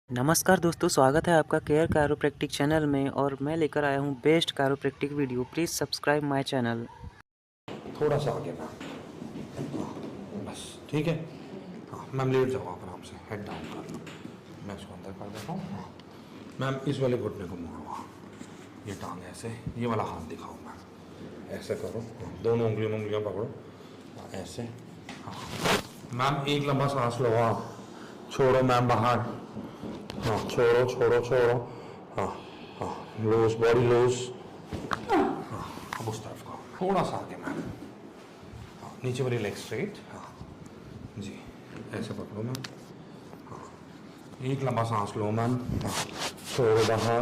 नमस्कार दोस्तों, स्वागत है आपका केयर कायरोप्रैक्टिक चैनल में और मैं लेकर आया हूँ best chiropractic video. Please subscribe my channel. थोड़ा सा आगे मैम, बस ठीक है। हाँ मैम, लेट जाओ आप आराम से, हेड डाउन कर लो। मैं इसको अंदर कर देता हूँ। हाँ मैम, इस वाले घुटने को मोड़ो। हाँ, ये टांग ऐसे, ये वाला हाथ दिखाओ मैम, ऐसे करो। हाँ, दोनों उंगलियाँ पकड़ो। हाँ, ऐसे। हाँ मैम, एक लंबा सांस लो। हाँ, छोड़ो मैम बाहर। हाँ, छोड़ो छोड़ो छोड़ो। हाँ हाँ, लूज बॉडी लूज। हाँ, अब उस तरफ को थोड़ा सा आगे मैम। हाँ, नीचे वाली लेग स्ट्रेट। हाँ जी, ऐसे पकड़ो मैम। हाँ, एक लंबा सांस लो मैम। हाँ, छोड़ो बाहर।